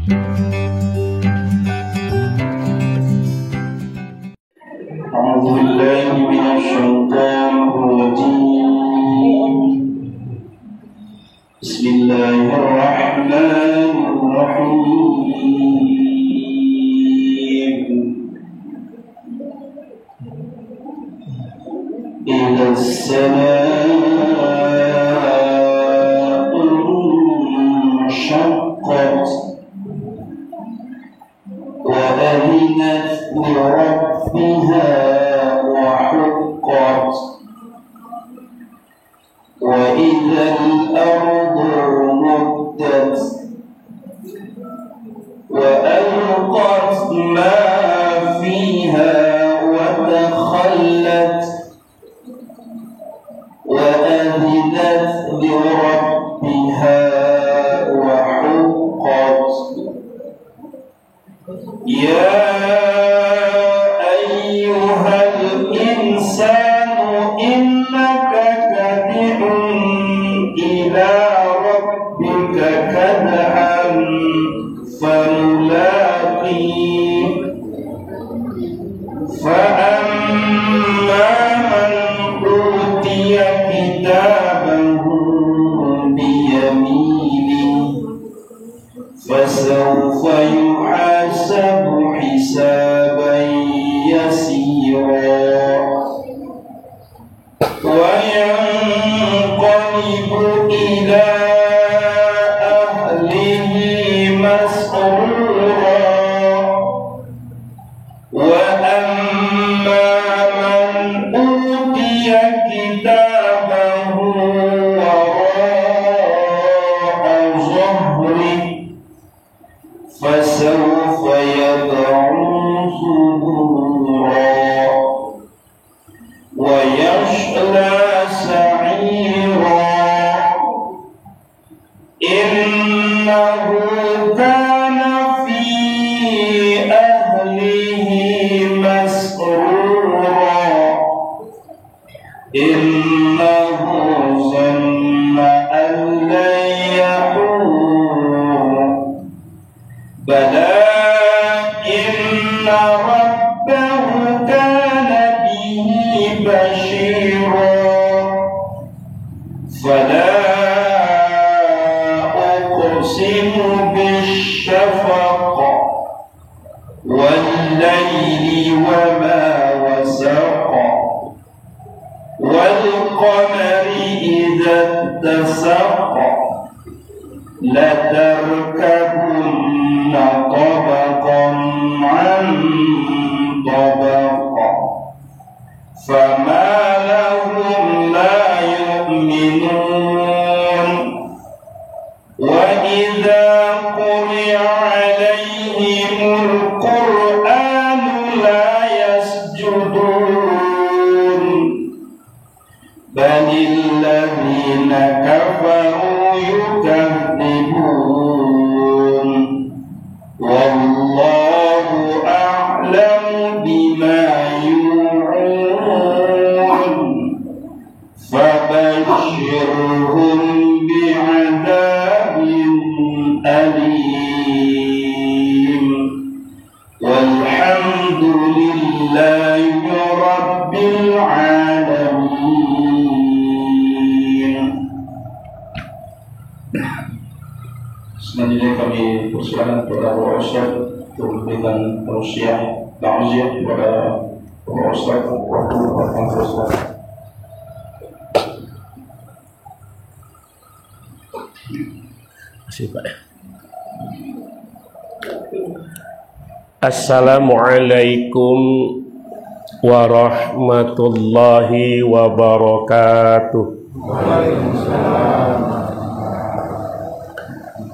أعوذ بالله من الشيطان الرجيم. بسم الله الرحمن الرحيم. إذا السماء انشقت وأذنت لربها وحقت وإذا الأرض مدت وألقت ما فيها وتخلت وأذنت لربها وحقت. يا أيها الإنسان إنك كادح إلى ربك كدحا فملاقيه. فأما من أوتي كتابه بيمينه فسوف يحاسب حسابا يسيرا وينقلب إلى أهله مسرورا. وأما من أوتي كتابه وراء ظهره فسوف يدعو ثبورا ويصلى سعيرا. إنه كان في أهله مسرورا. إنه ظن أن لن يحور. بلى إن ربه كان به بشيرا. فلا أقسم بالشفق والليل وما وسق والقمر إذا اتسق لتركبن طبقا عن طبق فما لهم لا يؤمنون. وإذا قرئ عليهم القرآن لا يسجدون بل الذين كفروا يكذبون. والله أعلم بما يوعون فبشرهم بعذاب أليم. والحمد لله رب العالمين. Selanjutnya kami persilakan kepada Bapak Ustaz untuk memberikan tausiah ta'ziah kepada Bapak Ustaz. Assalamualaikum warahmatullahi wabarakatuh.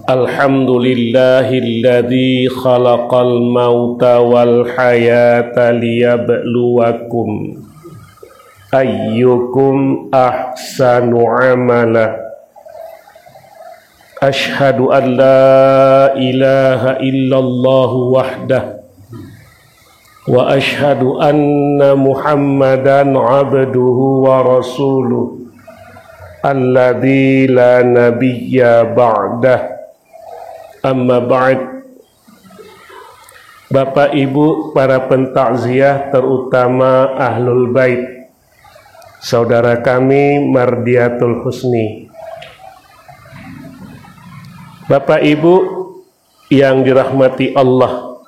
Alhamdulillahilladzi khalaqal mauta wal hayata liyabluwakum ayyukum ahsanu amala. Ashhadu an la ilaha illallah wahdah wa ashhadu anna Muhammadan abduhu wa rasuluh alladzi la nabiyya ba'dah. Amma ba'd. Bapak Ibu para pentakziah, terutama Ahlul Bait, saudara kami Mardiatul Husni. Bapak Ibu yang dirahmati Allah,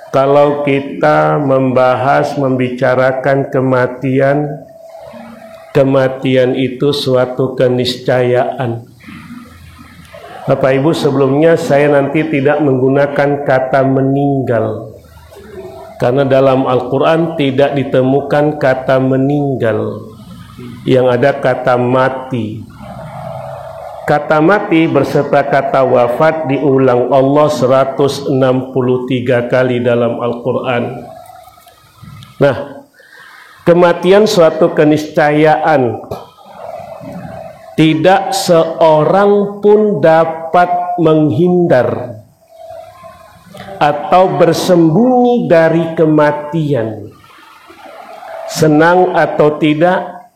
kalau kita membicarakan kematian itu suatu keniscayaan. Bapak Ibu, sebelumnya saya nanti tidak menggunakan kata meninggal, karena dalam Al-Quran tidak ditemukan kata meninggal, yang ada kata mati. Kata mati berserta kata wafat diulang Allah 163 kali dalam Al-Quran. Nah, kematian suatu keniscayaan. Tidak seorang pun dapat menghindar atau bersembunyi dari kematian. Senang atau tidak,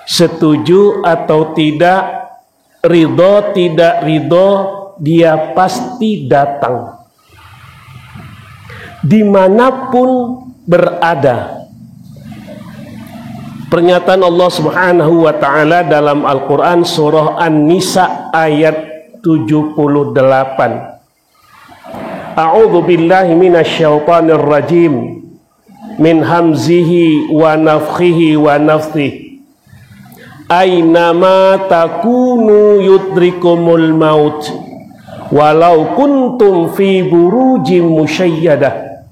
setuju atau tidak, ridho tidak ridho, dia pasti datang dimanapun berada. Pernyataan Allah Subhanahu wa ta'ala dalam Al-Quran surah An-Nisa ayat 78. A'udzu billahi minasyaitonir rajim min hamzihi wa nafthihi wa nafthihi. Ainama takunu yudrikumul maut walau kuntum fi burujim musyayyadah.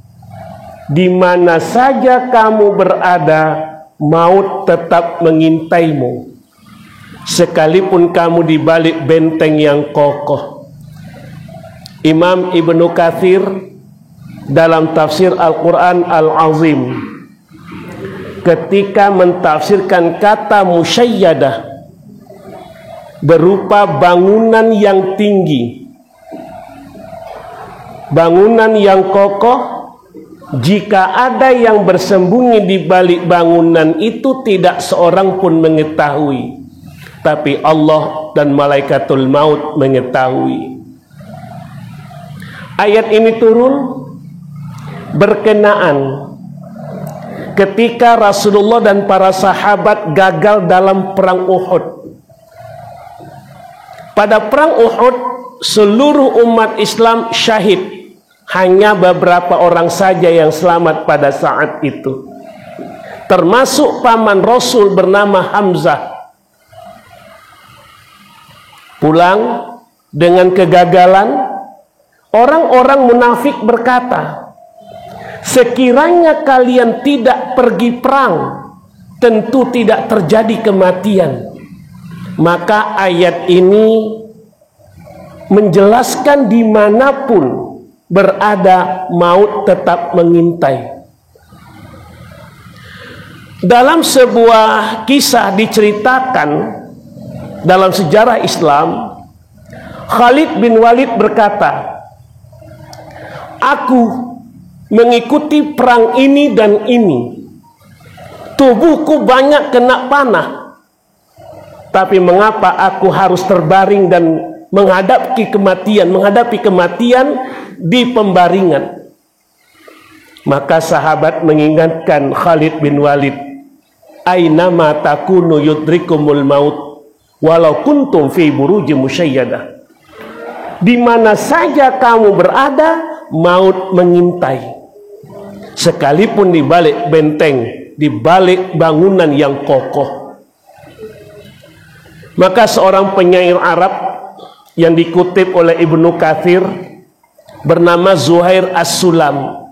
Di mana saja kamu berada, maut tetap mengintaimu, sekalipun kamu di balik benteng yang kokoh. Imam Ibnu Katsir dalam tafsir Al-Quran Al-Azim, ketika mentafsirkan kata musyayyadah, berupa bangunan yang tinggi, bangunan yang kokoh. Jika ada yang bersembunyi di balik bangunan itu, tidak seorang pun mengetahui, tapi Allah dan malaikatul maut mengetahui. Ayat ini turun berkenaan ketika Rasulullah dan para sahabat gagal dalam perang Uhud. Pada perang Uhud, seluruh umat Islam syahid. Hanya beberapa orang saja yang selamat pada saat itu, termasuk paman Rasul bernama Hamzah. Pulang dengan kegagalan, orang-orang munafik berkata, sekiranya kalian tidak pergi perang, tentu tidak terjadi kematian. Maka ayat ini menjelaskan dimanapun berada, maut tetap mengintai. Dalam sebuah kisah diceritakan dalam sejarah Islam, Khalid bin Walid berkata, aku mengikuti perang ini dan ini, tubuhku banyak kena panah, tapi mengapa aku harus terbaring dan menghadapi kematian di pembaringan? Maka sahabat mengingatkan Khalid bin Walid, ainama takunu yudrikumul maut walau kuntum fi burujim musyayyadah. Di mana saja kamu berada, maut mengintai, sekalipun di balik benteng, di balik bangunan yang kokoh. Maka seorang penyair Arab yang dikutip oleh Ibnu Katsir bernama Zuhair As-Sulam,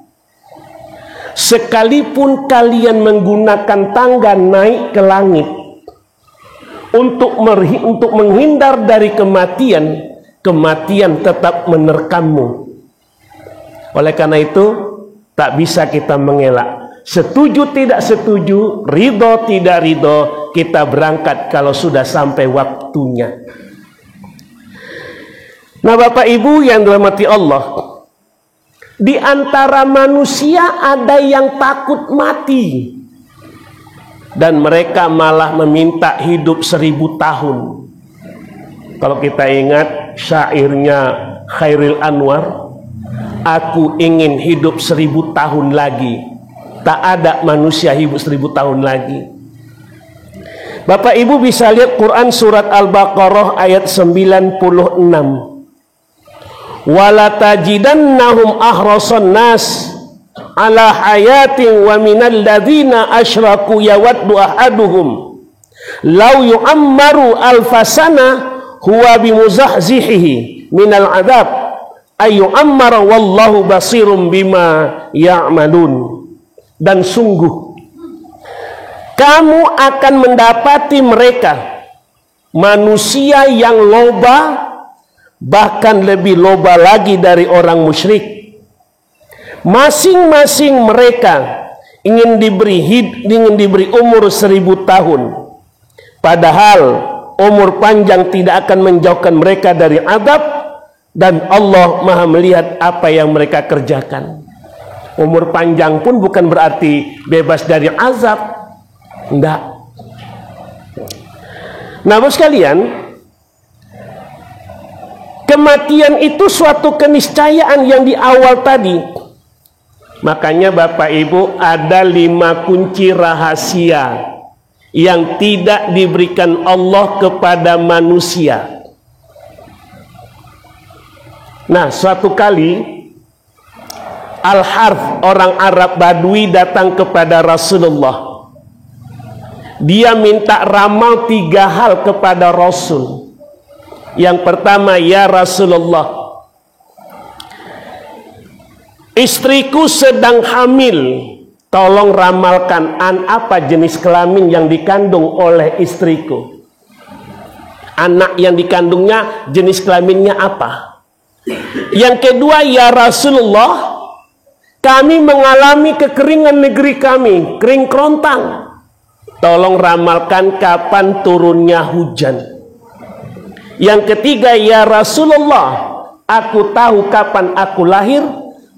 sekalipun kalian menggunakan tangga naik ke langit untuk menghindar dari kematian, kematian tetap menerkammu. Oleh karena itu, tak bisa kita mengelak. Setuju tidak setuju, ridho tidak ridho, kita berangkat kalau sudah sampai waktunya. Nah, Bapak Ibu yang dirahmati Allah, di antara manusia ada yang takut mati, dan mereka malah meminta hidup 1000 tahun. Kalau kita ingat syairnya Khairil Anwar, Aku ingin hidup 1000 tahun lagi. Tak ada manusia hidup 1000 tahun lagi. Bapak Ibu bisa lihat Quran surat Al-Baqarah ayat 96. Wala tajidannahum ahrasan nas ala hayatin wa minal ladzina asyraku yawaddu ahaduhum law yu'ammaru alfasana huwa bimuzahzihihi minal adab ayu ammara wallahu basirum bima ya'malun. Dan sungguh kamu akan mendapati mereka manusia yang loba, bahkan lebih loba lagi dari orang musyrik. Masing-masing mereka ingin diberi umur 1000 tahun, padahal umur panjang tidak akan menjauhkan mereka dari azab, dan Allah Maha melihat apa yang mereka kerjakan. Umur panjang pun bukan berarti bebas dari azab, enggak. Nah, Bapak sekalian, kematian itu suatu keniscayaan yang di awal tadi. Makanya Bapak Ibu, ada 5 kunci rahasia yang tidak diberikan Allah kepada manusia. Nah, suatu kali Al-Harth, orang Arab Badui, datang kepada Rasulullah. Dia minta ramal 3 hal kepada Rasul. Yang pertama, ya Rasulullah, istriku sedang hamil, tolong ramalkan apa jenis kelamin yang dikandung oleh istriku. Anak yang dikandungnya jenis kelaminnya apa? Yang kedua, ya Rasulullah, kami mengalami kekeringan negeri kami, kering kerontang. Tolong ramalkan kapan turunnya hujan. Yang ketiga, ya Rasulullah, aku tahu kapan aku lahir,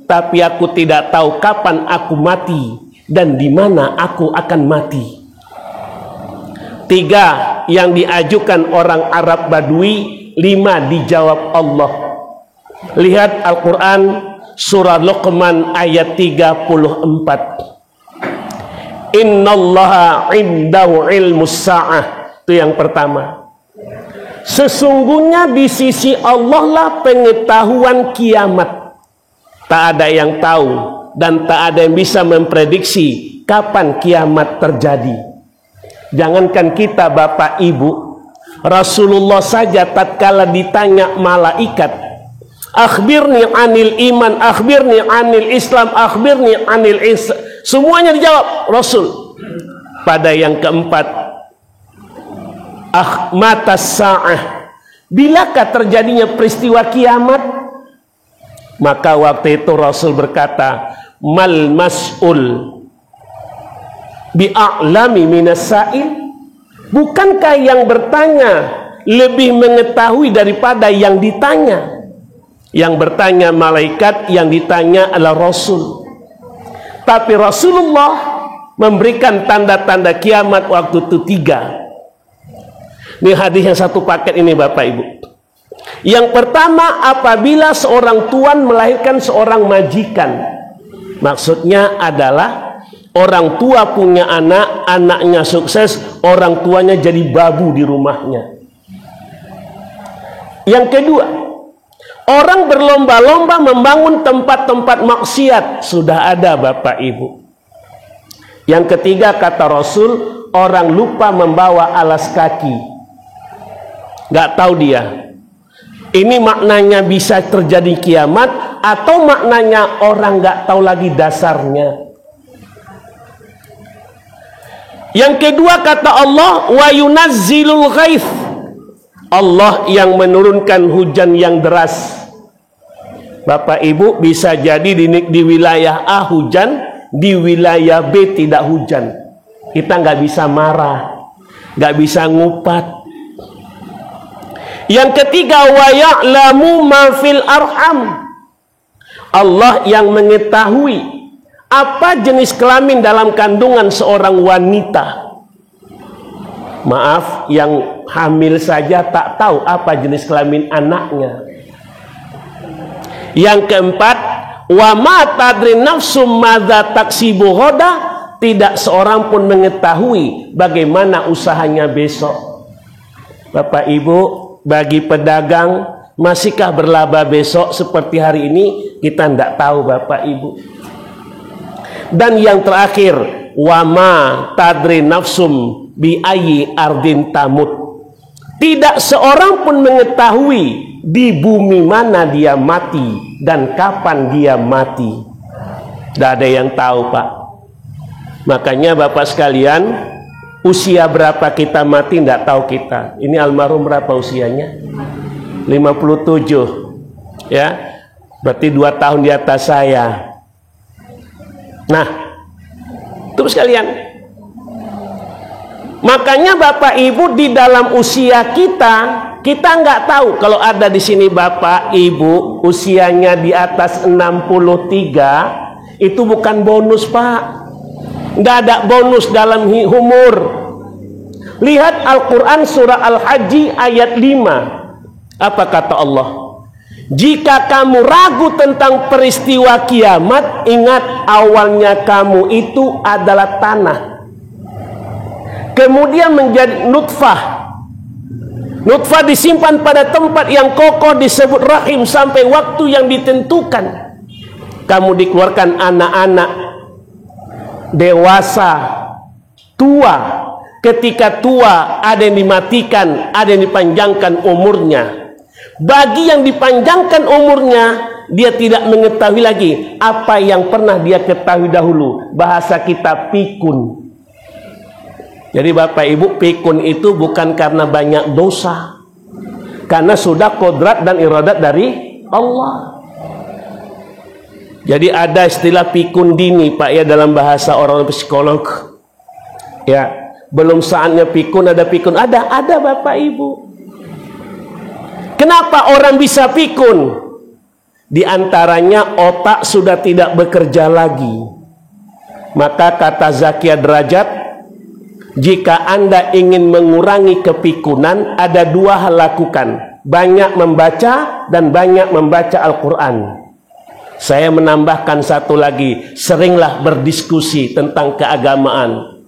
tapi aku tidak tahu kapan aku mati dan di mana aku akan mati. 3 yang diajukan orang Arab Badui, 5 dijawab Allah. Lihat Al-Quran surah Luqman ayat 34. Innallaha indahu ilmus sa'ah. Itu yang pertama. Sesungguhnya di sisi Allah lah pengetahuan kiamat. Tak ada yang tahu dan tak ada yang bisa memprediksi kapan kiamat terjadi. Jangankan kita Bapak Ibu, Rasulullah saja tatkala ditanya malaikat, akhbirni anil iman, akhbirni anil Islam, akhbirni anil ihsan, semuanya dijawab Rasul. Pada yang keempat, matas sa'ah, bilakah terjadinya peristiwa kiamat? Maka waktu itu Rasul berkata, mal mas'ul bi'a'lami minas sa'il, bukankah yang bertanya lebih mengetahui daripada yang ditanya? Yang bertanya malaikat, yang ditanya adalah Rasul. Tapi Rasulullah memberikan tanda-tanda kiamat waktu itu 3. Ini hadis yang satu paket ini Bapak Ibu. Yang pertama, apabila seorang tuan melahirkan seorang majikan. Maksudnya adalah orang tua punya anak, anaknya sukses, orang tuanya jadi babu di rumahnya. Yang kedua, orang berlomba-lomba membangun tempat-tempat maksiat. Sudah ada Bapak Ibu. Yang ketiga, kata Rasul, orang lupa membawa alas kaki. Gak tahu dia. Ini maknanya bisa terjadi kiamat, atau maknanya orang gak tahu lagi dasarnya. Yang kedua, kata Allah, wa yunazzilul ghaith, Allah yang menurunkan hujan yang deras. Bapak Ibu, bisa jadi di wilayah A hujan, di wilayah B tidak hujan. Kita nggak bisa marah, nggak bisa ngupat. Yang ketiga, wa ya'lamu ma fil arham, Allah yang mengetahui apa jenis kelamin dalam kandungan seorang wanita. Maaf, yang hamil saja tak tahu apa jenis kelamin anaknya. Yang keempat, Wa ma tadri nafsum madza taksibu ghadan, tidak seorang pun mengetahui bagaimana usahanya besok. Bapak Ibu, bagi pedagang, masihkah berlaba besok seperti hari ini? Kita tidak tahu Bapak Ibu. Dan yang terakhir, wama tadri nafsum bi ayyi ardin tamut. Tidak seorang pun mengetahui di bumi mana dia mati dan kapan dia mati. Tidak ada yang tahu, Pak. Makanya Bapak sekalian, usia berapa kita mati tidak tahu kita. Ini almarhum berapa usianya? 57. Ya. Berarti 2 tahun di atas saya. Nah, terus sekalian, makanya Bapak Ibu, di dalam usia kita nggak tahu. Kalau ada di sini Bapak Ibu usianya di atas 63, itu bukan bonus, Pak. Nggak ada bonus dalam umur. Lihat Al-Quran surah Al-Hajj ayat 5. Apa kata Allah? Jika kamu ragu tentang peristiwa kiamat, ingat awalnya kamu itu adalah tanah, kemudian menjadi nutfah. Nutfah disimpan pada tempat yang kokoh disebut rahim sampai waktu yang ditentukan. Kamu dikeluarkan anak-anak, dewasa, tua. Ketika tua, ada yang dimatikan, ada yang dipanjangkan umurnya. Bagi yang dipanjangkan umurnya, dia tidak mengetahui lagi apa yang pernah dia ketahui dahulu. Bahasa kita pikun. Jadi Bapak Ibu, pikun itu bukan karena banyak dosa, karena sudah kodrat dan iradat dari Allah. Jadi ada istilah pikun dini, Pak, ya, dalam bahasa orang psikolog. Ya, belum saatnya pikun, ada pikun. Ada Bapak Ibu. Kenapa orang bisa pikun? Di antaranya otak sudah tidak bekerja lagi. Maka kata Zakia Derajat, jika Anda ingin mengurangi kepikunan, ada 2 hal lakukan. Banyak membaca dan banyak membaca Al-Quran. Saya menambahkan satu lagi, seringlah berdiskusi tentang keagamaan.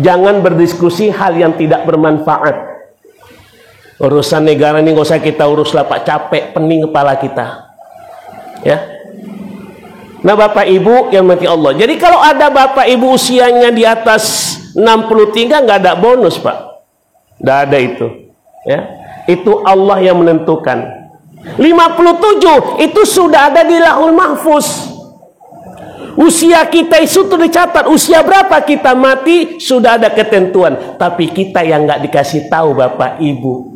Jangan berdiskusi hal yang tidak bermanfaat. Urusan negara ini nggak usah kita urus lah, Pak, capek, pening kepala kita. Ya. Nah Bapak Ibu yang mati Allah. Jadi kalau ada Bapak Ibu usianya di atas 63, nggak ada bonus, Pak. Nggak ada itu. Ya. Itu Allah yang menentukan. 57 itu sudah ada di Lauhul Mahfuz. Usia kita itu dicatat. Usia berapa kita mati sudah ada ketentuan. Tapi kita yang nggak dikasih tahu Bapak Ibu.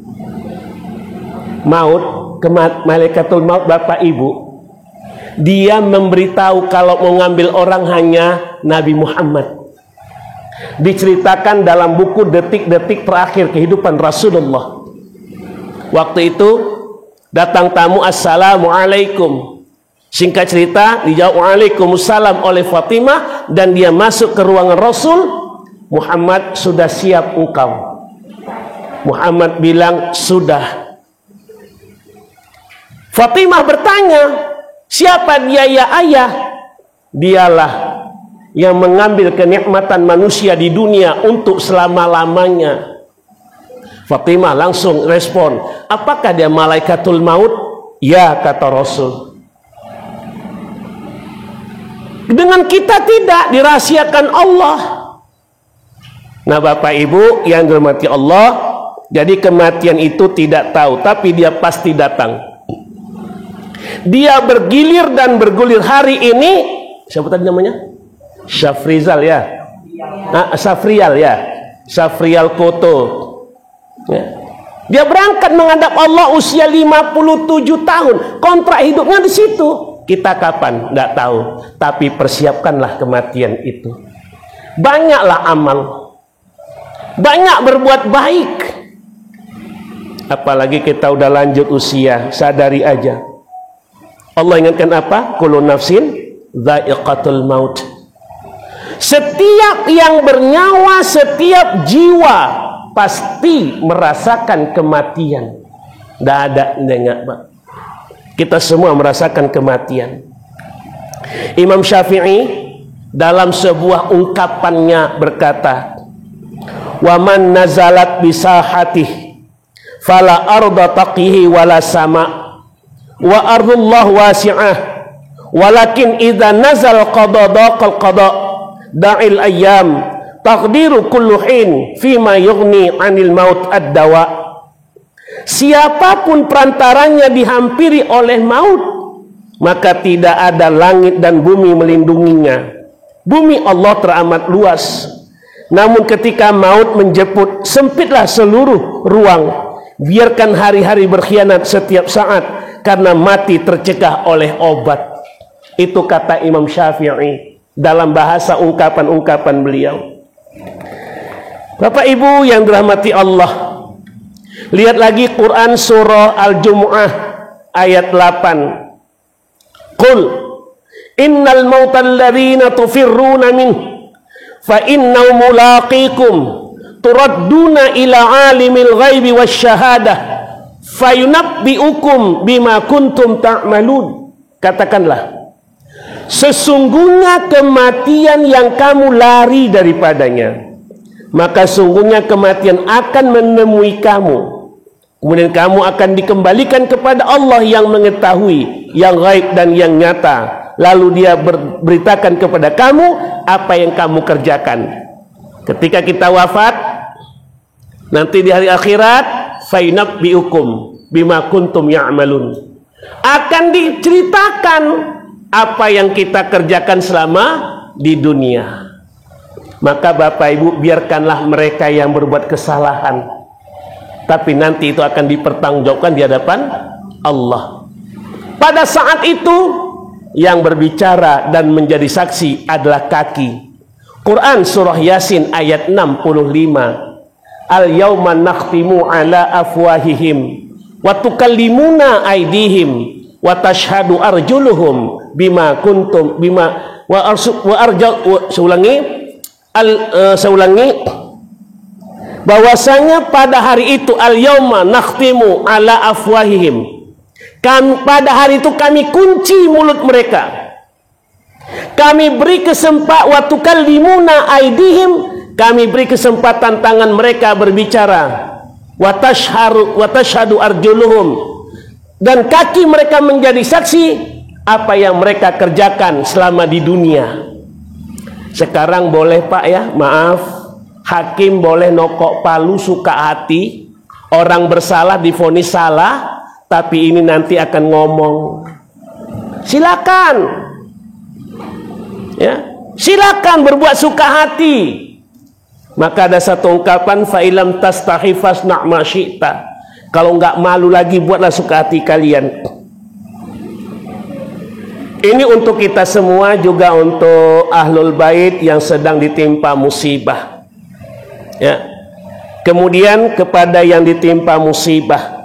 Maut, malaikatul maut Bapak Ibu, dia memberitahu kalau mau ngambil orang hanya Nabi Muhammad. Diceritakan dalam buku detik-detik terakhir kehidupan Rasulullah. Waktu itu datang tamu, assalamualaikum. Singkat cerita, dijawab waalaikumsalam oleh Fatimah, dan dia masuk ke ruangan Rasul. Muhammad, sudah siap engkau? Muhammad bilang, sudah. Fatimah bertanya, siapa dia ya ayah? Dialah yang mengambil kenikmatan manusia di dunia untuk selama-lamanya. Fatimah langsung respon, apakah dia malaikatul maut? Ya, kata Rasul. Dengan kita tidak, dirahasiakan Allah. Nah Bapak Ibu yang dirahmati Allah, jadi kematian itu tidak tahu, tapi dia pasti datang. Dia bergilir dan bergulir hari ini. Siapa tadi namanya? Syafrizal ya. Safrial ya. Safrial Koto. Ya. Dia berangkat menghadap Allah usia 57 tahun. Kontrak hidupnya di situ. Kita kapan? Tidak tahu. Tapi persiapkanlah kematian itu. Banyaklah amal. Banyak berbuat baik. Apalagi kita udah lanjut usia, sadari aja. Allah ingatkan apa? Kullu nafsin dha'iqatul maut. Setiap yang bernyawa, setiap jiwa pasti merasakan kematian. Tidak ada, enggak, Pak. Kita semua merasakan kematian. Imam Syafi'i dalam sebuah ungkapannya berkata, "Wa man nazalat bisahatihi fala arda taqihi wala sama wa ardullah wasi'ah walakin idza nazal qada daqal qada da'il ayyam taqdiru kullu hin fima yughni 'anil maut ad-dawa." Siapapun perantaranya dihampiri oleh maut, maka tidak ada langit dan bumi melindunginya. Bumi Allah teramat luas, namun ketika maut menjemput, sempitlah seluruh ruang. Biarkan hari-hari berkhianat setiap saat, karena mati tercegah oleh obat. Itu kata Imam Syafi'i dalam bahasa ungkapan-ungkapan beliau. Bapak Ibu yang dirahmati Allah, lihat lagi Quran surah Al-Jumu'ah ayat 8. Qul innal mautal ladzina tufirruna min fa innahu mulaqikum turadduna ila alimil ghaibi wasyahadah fayunabbiukum bima kuntum ta'malun. Katakanlah, sesungguhnya kematian yang kamu lari daripadanya, maka sungguhnya kematian akan menemui kamu. Kemudian kamu akan dikembalikan kepada Allah yang mengetahui yang gaib dan yang nyata. Lalu dia berberitakan kepada kamu apa yang kamu kerjakan. Ketika kita wafat, nanti di hari akhirat, fainabbiukum bima kuntum ya'malun. Akan diceritakan apa yang kita kerjakan selama di dunia. Maka Bapak Ibu, biarkanlah mereka yang berbuat kesalahan, tapi nanti itu akan dipertanggungjawabkan di hadapan Allah. Pada saat itu yang berbicara dan menjadi saksi adalah kaki. Quran surah Yasin ayat 65. Al-yawma nakhtimu ala afwahihim wa tukallimuna aydihim wa tashhadu arjuluhum bima kuntum bima wa arjal. Saya ulangi, bahwasanya pada hari itu al-yauma nakhtimu ala afwahihim, pada hari itu kami kunci mulut mereka, kami beri kesempatan wa tukallimuna aydihim, kami beri kesempatan tangan mereka berbicara, wa tashhadu arjuluhum, dan kaki mereka menjadi saksi apa yang mereka kerjakan selama di dunia. Sekarang boleh Pak ya, maaf, hakim boleh nokok palu suka hati, orang bersalah divonis salah, tapi ini nanti akan ngomong. Silakan, ya, silakan berbuat suka hati. Maka ada satu ungkapan, fa'ilam tastahi fasna' ma syi'ta. Kalau nggak malu lagi, buatlah suka hati kalian. Ini untuk kita semua, juga untuk ahlul bait yang sedang ditimpa musibah. Ya. Kemudian kepada yang ditimpa musibah,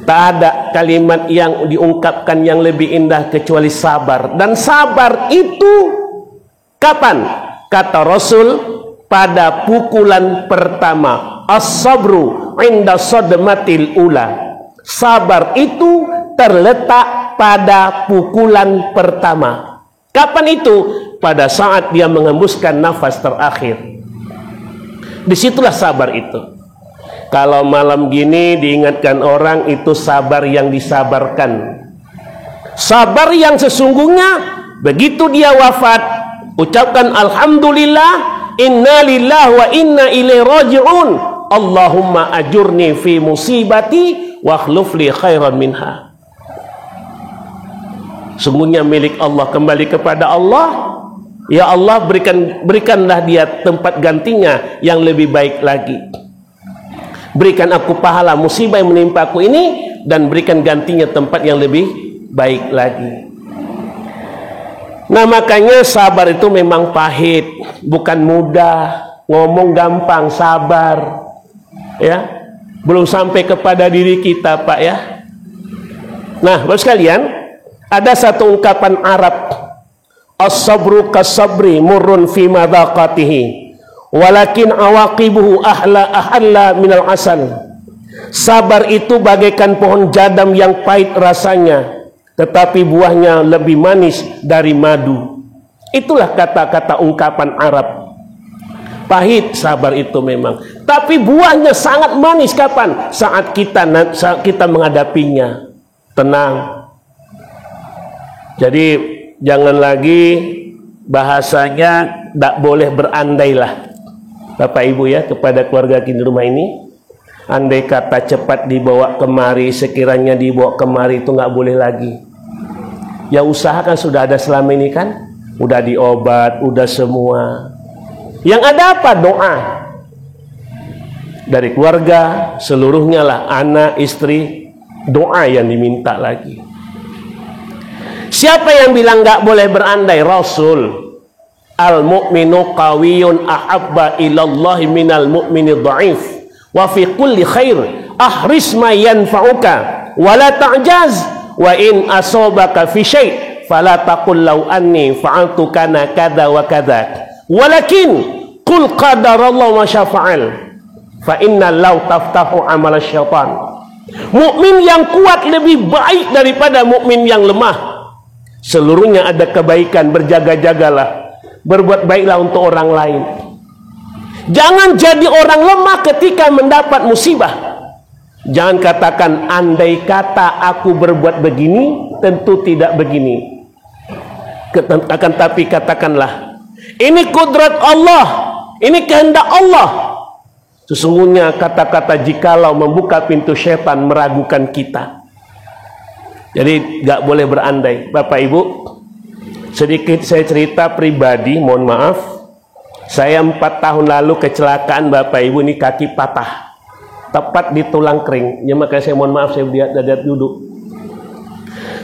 tak ada kalimat yang diungkapkan yang lebih indah kecuali sabar. Dan sabar itu kapan? Kata Rasul, pada pukulan pertama. As-sabru inda sadmatil ula. Sabar itu terletak pada pukulan pertama. Kapan itu? Pada saat dia mengembuskan nafas terakhir. Disitulah sabar itu. Kalau malam gini diingatkan orang, itu sabar yang disabarkan. Sabar yang sesungguhnya, begitu dia wafat, ucapkan alhamdulillah, inna lillahi wa inna ilaihi raji'un, Allahumma ajurni fi musibati wa akhluf li khairan minha. Sungguhnya milik Allah, kembali kepada Allah. Ya Allah, berikanlah dia tempat gantinya yang lebih baik lagi. Berikan aku pahala musibah yang menimpa aku ini, dan berikan gantinya tempat yang lebih baik lagi. Nah, makanya sabar itu memang pahit, bukan mudah. Ngomong gampang, sabar, ya, belum sampai kepada diri kita, Pak, ya. Nah, Bapak sekalian, ada satu ungkapan Arab, as-sabru kas-sabri murrun fi madaqatihi walakin awaqibuhu ahla minal asal. Sabar itu bagaikan pohon jadam yang pahit rasanya, tetapi buahnya lebih manis dari madu. Itulah kata-kata ungkapan Arab. Pahit sabar itu memang, tapi buahnya sangat manis. Kapan? Saat kita menghadapinya. Tenang. Jadi jangan lagi bahasanya tidak boleh berandailah, Bapak Ibu ya, kepada keluarga di rumah ini. Andai kata cepat dibawa kemari, sekiranya dibawa kemari itu nggak boleh lagi. Ya usaha kan sudah ada selama ini kan, udah diobat, udah semua. Yang ada apa? Doa dari keluarga seluruhnya lah, anak, istri, doa yang diminta lagi. Siapa yang bilang nggak boleh berandai? Rasul. Al-mu'minu qawiyun ahabba ilallahi minal mu'mini dha'if wa fi kulli khair ahris ma yanfa'uka wa la ta'jaz wa in asobaka fi syai' fala taqul law anni fa'altu kana kada wa kada walakin qul qadarallahu ma syafa'al fa inna law taftahu amal syaitan. Mukmin yang kuat lebih baik daripada mukmin yang lemah. Seluruhnya ada kebaikan, berjaga-jagalah, berbuat baiklah untuk orang lain. Jangan jadi orang lemah ketika mendapat musibah. Jangan katakan andai kata aku berbuat begini tentu tidak begini. Akan tapi katakanlah ini kudrat Allah, ini kehendak Allah. Sesungguhnya kata-kata jikalau membuka pintu setan meragukan kita. Jadi nggak boleh berandai. Bapak Ibu, sedikit saya cerita pribadi, mohon maaf. Saya 4 tahun lalu kecelakaan Bapak Ibu, ini kaki patah, tepat di tulang kering. Ya makanya saya mohon maaf, saya lihat duduk.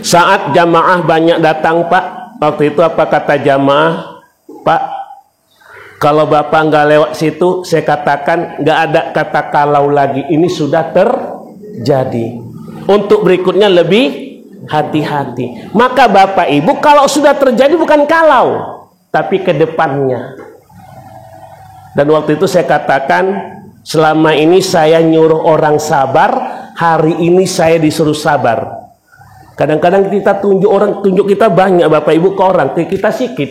Saat jamaah banyak datang Pak, waktu itu apa kata jamaah? Pak, kalau Bapak nggak lewat situ, saya katakan nggak ada kata kalau lagi. Ini sudah terjadi. Untuk berikutnya lebih hati-hati. Maka Bapak Ibu, kalau sudah terjadi bukan kalau, tapi ke depannya. Dan waktu itu saya katakan, selama ini saya nyuruh orang sabar, hari ini saya disuruh sabar. Kadang-kadang kita tunjuk kita banyak Bapak Ibu ke orang, ke kita sikit.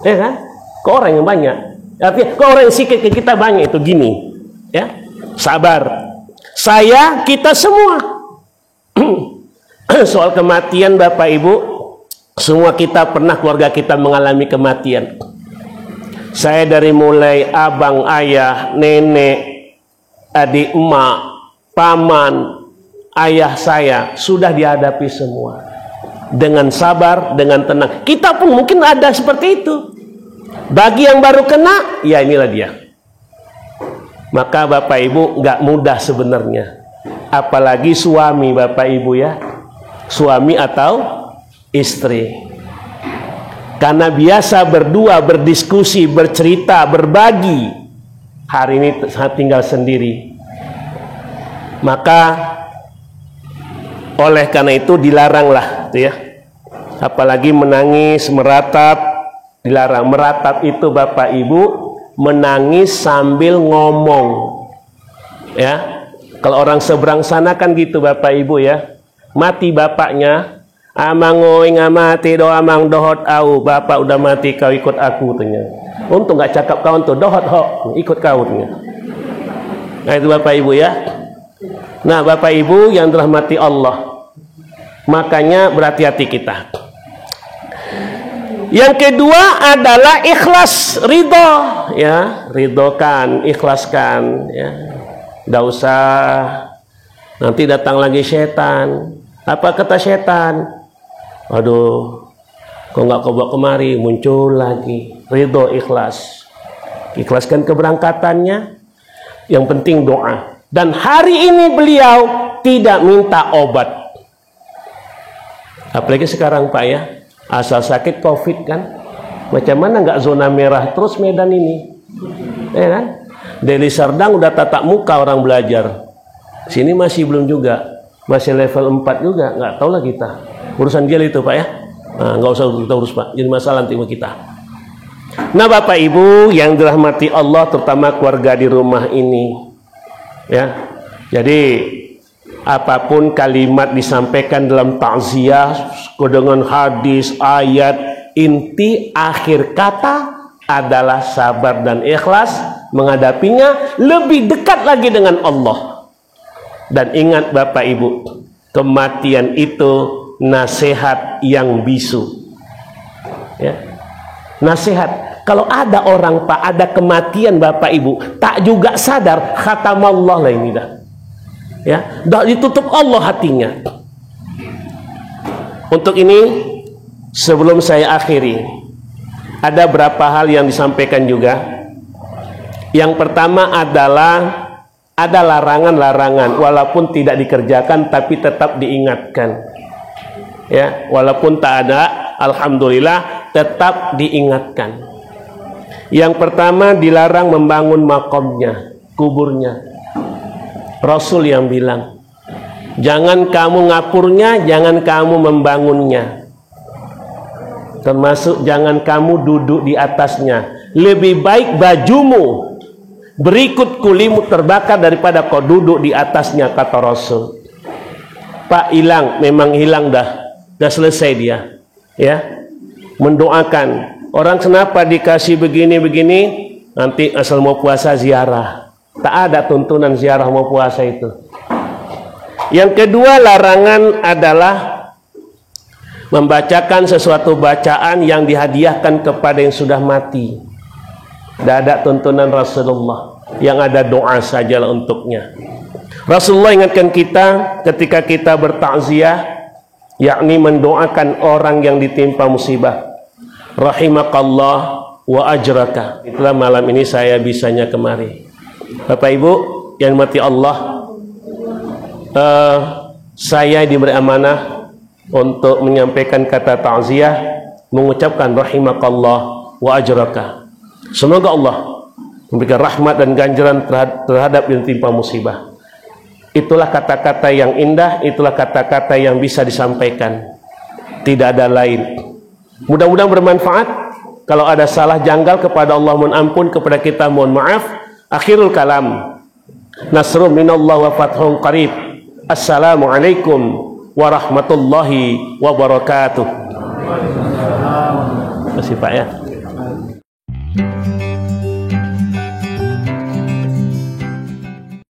Ya kan? Ke orang yang banyak. Artinya ke orang yang sikit, ke kita banyak, itu gini. Ya, sabar. Saya, kita semua. Soal kematian Bapak Ibu, semua kita pernah, keluarga kita mengalami kematian. Saya dari mulai abang, ayah, nenek, adik, emak, paman, ayah saya sudah dihadapi semua dengan sabar, dengan tenang. Kita pun mungkin ada seperti itu. Bagi yang baru kena, ya inilah dia. Maka Bapak Ibu nggak mudah sebenarnya, apalagi suami Bapak Ibu ya, suami atau istri. Karena biasa berdua berdiskusi, bercerita, berbagi. Hari ini saya tinggal sendiri. Maka oleh karena itu dilaranglah, itu ya. Apalagi menangis, meratap, dilarang. Meratap itu Bapak Ibu menangis sambil ngomong. Ya. Kalau orang seberang sana kan gitu Bapak Ibu ya. Mati bapaknya, amang ngoi ngamati do amang dohot au, bapak udah mati kau ikut aku tanya. Untung nggak cakap kawan tuh dohot ho, ikut kau tanya. Nah itu Bapak Ibu ya. Nah Bapak Ibu yang dirahmati Allah, makanya berhati-hati kita. Yang kedua adalah ikhlas, ridho ya, ridhokan, ikhlaskan ya. Nggak usah nanti datang lagi setan. Apa kata setan? Aduh, kok nggak kau bawa kemari, muncul lagi. Ridho, ikhlas. Ikhlaskan keberangkatannya. Yang penting doa. Dan hari ini beliau tidak minta obat. Apalagi sekarang Pak ya, asal sakit COVID kan. Macam mana nggak zona merah terus Medan ini? Ya kan? Deli Serdang udah tatap muka orang belajar. Sini masih belum juga. Masih level 4 juga, nggak tahu lah kita. Urusan dia itu Pak ya. Nah, nggak usah kita urus Pak, jadi masalah nanti kita. Nah Bapak Ibu yang dirahmati Allah, terutama keluarga di rumah ini, ya, Jadi apapun kalimat disampaikan dalam takziah dengan hadis, ayat, inti akhir kata adalah sabar dan ikhlas menghadapinya, lebih dekat lagi dengan Allah. Dan ingat Bapak Ibu, kematian itu nasihat yang bisu. Ya. Nasihat. Kalau ada orang Pak, ada kematian Bapak Ibu, tak juga sadar, khatamallah lah ini dah. Ya, dah ditutup Allah hatinya. Untuk ini, sebelum saya akhiri, ada berapa hal yang disampaikan juga. Yang pertama adalah ada larangan-larangan, walaupun tidak dikerjakan tapi tetap diingatkan. Ya, walaupun tak ada, alhamdulillah tetap diingatkan. Yang pertama, dilarang membangun makomnya, kuburnya. Rasul yang bilang, jangan kamu ngapurnya, jangan kamu membangunnya. Termasuk jangan kamu duduk di atasnya. Lebih baik bajumu berikut kulimu terbakar daripada kau duduk di atasnya, kata Rasul. Pak, hilang, memang hilang dah selesai dia. Ya, mendoakan. Orang kenapa dikasih begini-begini, nanti asal mau puasa ziarah. Tak ada tuntunan ziarah mau puasa itu. Yang kedua, larangan adalah membacakan sesuatu bacaan yang dihadiahkan kepada yang sudah mati. Tidak ada tuntunan Rasulullah. Yang ada doa sajalah untuknya. Rasulullah ingatkan kita ketika kita bertakziah, yakni mendoakan orang yang ditimpa musibah. Rahimakallah wa ajraka. Itulah malam ini saya bisanya kemari. Bapak Ibu yang mati Allah, saya diberi amanah untuk menyampaikan kata takziah, mengucapkan rahimakallah wa ajraka. Semoga Allah memberikan rahmat dan ganjaran terhadap yang timpa musibah. Itulah kata-kata yang indah, itulah kata-kata yang bisa disampaikan. Tidak ada lain. Mudah-mudahan bermanfaat. Kalau ada salah janggal kepada Allah mohon ampun, kepada kita mohon maaf. Akhirul kalam. Nasrun minallah wa fathun qarib. Assalamualaikum warahmatullahi wabarakatuh. Terima kasih Pak ya.